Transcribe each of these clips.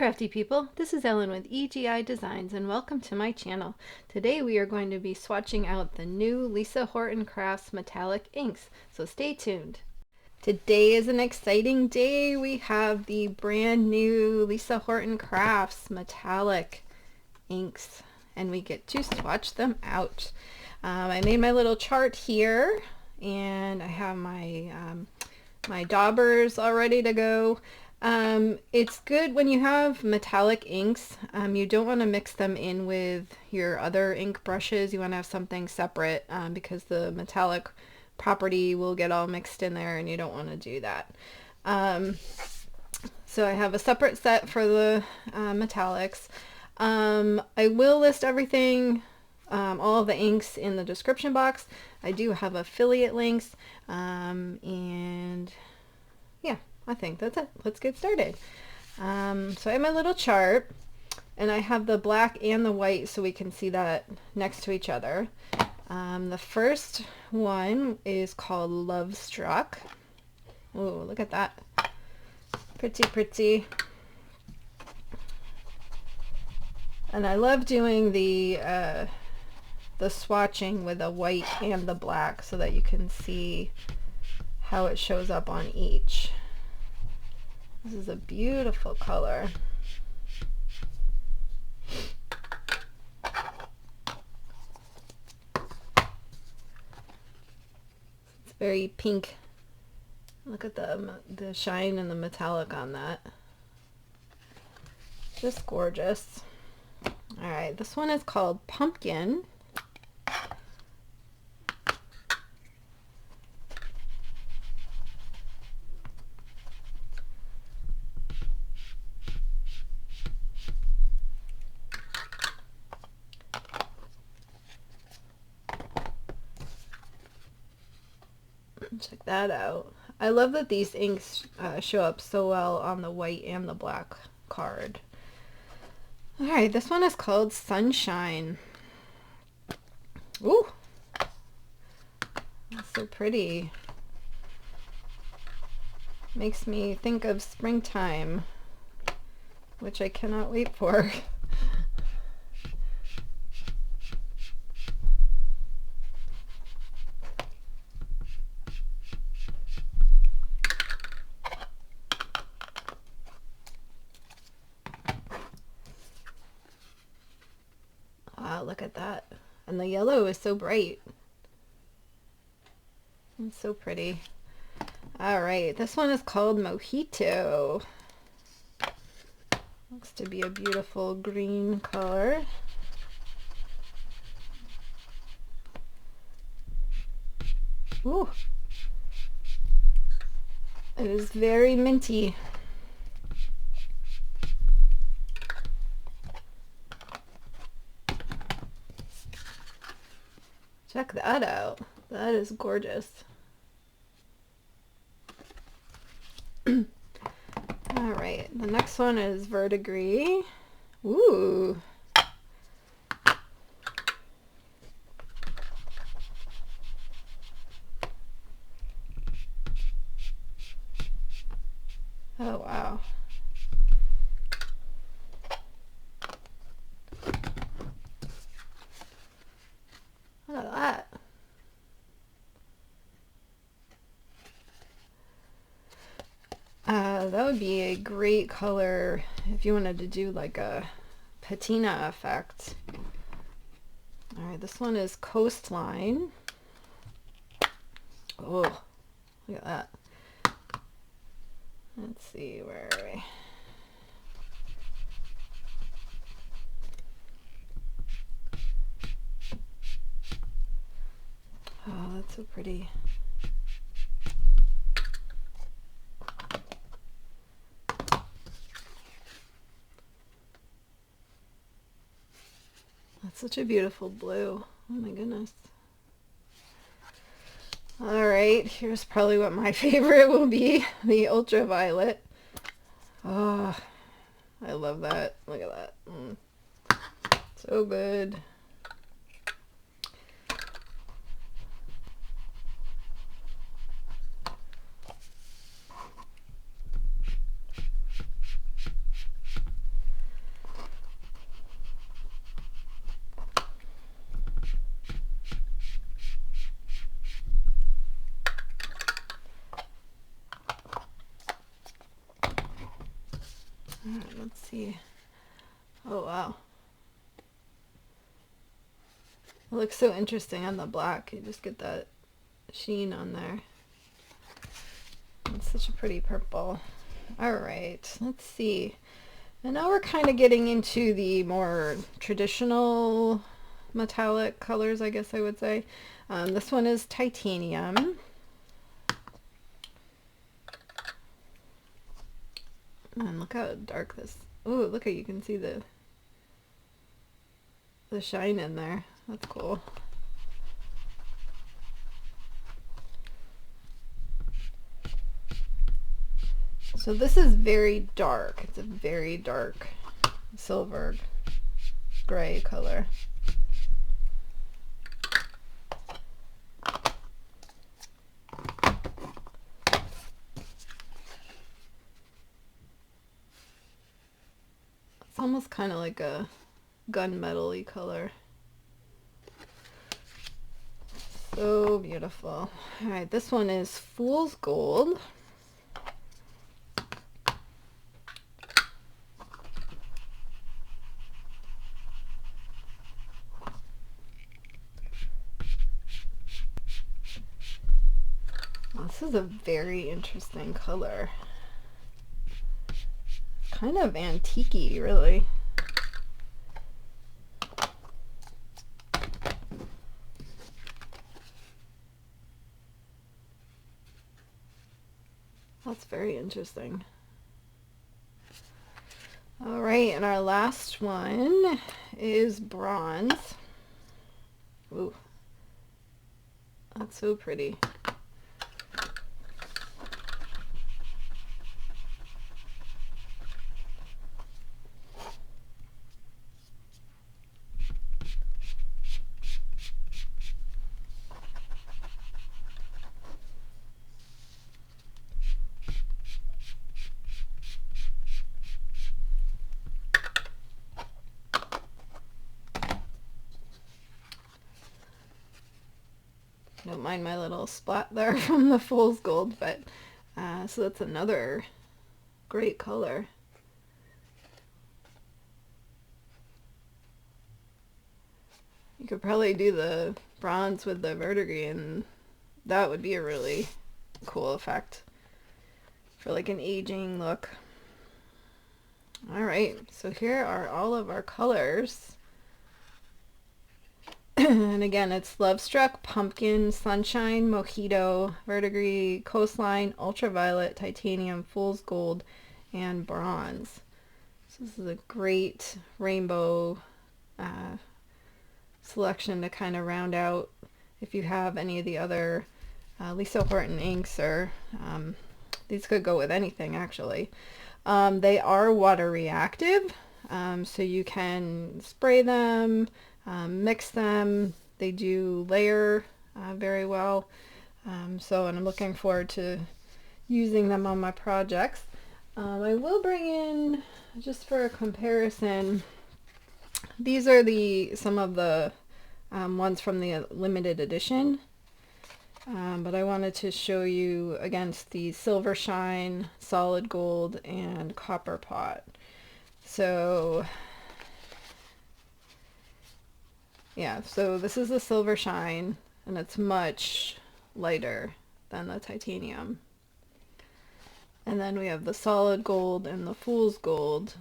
crafty people, this is Ellen with EGI Designs and welcome to my channel. Today we are going to be swatching out the new Lisa Horton Crafts metallic inks, so stay tuned. Today is an exciting day. We have the brand new Lisa Horton Crafts metallic inks and we get to swatch them out. I made my little chart here and I have my my daubers all ready to go. It's good when you have metallic inks, you don't want to mix them in with your other ink brushes. You want to have something separate because the metallic property will get all mixed in there and you don't want to do that. So I have a separate set for the metallics. I will list everything, all of the inks in the description box. I do have affiliate links, and yeah, I think that's it. Let's get started. So I have my little chart and I have the black and the white so we can see that next to each other. The first one is called Lovestruck. Oh, look at that. Pretty, pretty. And I love doing the swatching with the white and the black so that you can see how it shows up on each. This is a beautiful color. It's very pink. Look at the shine and the metallic on that. Just gorgeous. Alright, this one is called Pumpkin. Check that out. I love that these inks show up so well on the white and the black card. Alright, this one is called Sunshine. Ooh! That's so pretty. Makes me think of springtime, which I cannot wait for. Wow, look at that. And the yellow is so bright. It's so pretty. Alright, this one is called Mojito. Looks to be a beautiful green color. Ooh. It is very minty. Check that out. That is gorgeous. Alright, the next one is Verdigris. Ooh. Oh, wow. Look at that. That would be a great color if you wanted to do like a patina effect. Alright, this one is Coastline. Oh, look at that. Let's see, where are we? Oh, that's so pretty. That's such a beautiful blue. Oh my goodness. Alright, here's probably what my favorite will be. The Ultraviolet. Oh, I love that. Look at that. So good. Alright, let's see. Oh wow. It looks so interesting on the black. You just get that sheen on there. It's such a pretty purple. Alright, let's see. And now we're kind of getting into the more traditional metallic colors, I guess I would say. This one is titanium. And look how dark this. Oh, look how you can see the shine in there. That's cool. So this is very dark. It's a very dark silver gray color. It's almost kind of like a gunmetal-y color. So beautiful. Alright, this one is Fool's Gold. This is a very interesting color. Kind of antique-y, really. That's very interesting. All right, and our last one is bronze. Ooh, that's so pretty. Don't mind my little splat there from the Fool's Gold, but so that's another great color. You could probably do the bronze with the Verdigris, and that would be a really cool effect for like an aging look. Alright, so here are all of our colors. And again, it's Lovestruck, Pumpkin, Sunshine, Mojito, Verdigris, Coastline, Ultraviolet, Titanium, Fool's Gold, and Bronze. So this is a great rainbow selection to kind of round out if you have any of the other Lisa Horton inks, or these could go with anything actually. They are water reactive, so you can spray them, mix them. They do layer very well. And I'm looking forward to using them on my projects. I will bring in, just for a comparison, these are some of the ones from the limited edition. But I wanted to show you against the Silver Shine, Solid Gold, and Copper Pot. So yeah, so this is the Silver Shine, and it's much lighter than the Titanium. And then we have the Solid Gold and the Fool's Gold,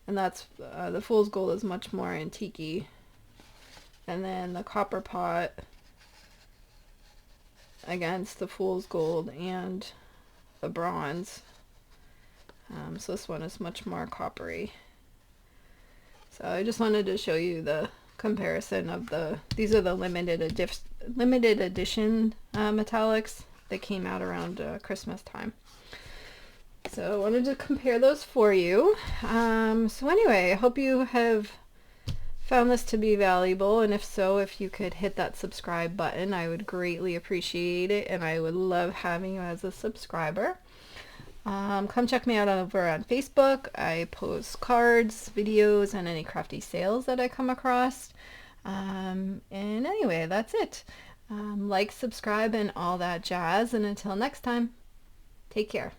and that's the Fool's Gold is much more antique-y. And then the Copper Pot against the Fool's Gold and the Bronze. So this one is much more coppery. So I just wanted to show you the comparison of these are the limited edition metallics that came out around Christmas time. So I wanted to compare those for you. So anyway, I hope you have found this to be valuable, and if so, if you could hit that subscribe button, I would greatly appreciate it, and I would love having you as a subscriber. Come check me out over on Facebook. I post cards, videos, and any crafty sales that I come across. And anyway, that's it. Like, subscribe, and all that jazz, and until next time, take care.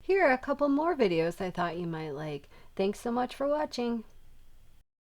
Here are a couple more videos I thought you might like. Thanks so much for watching.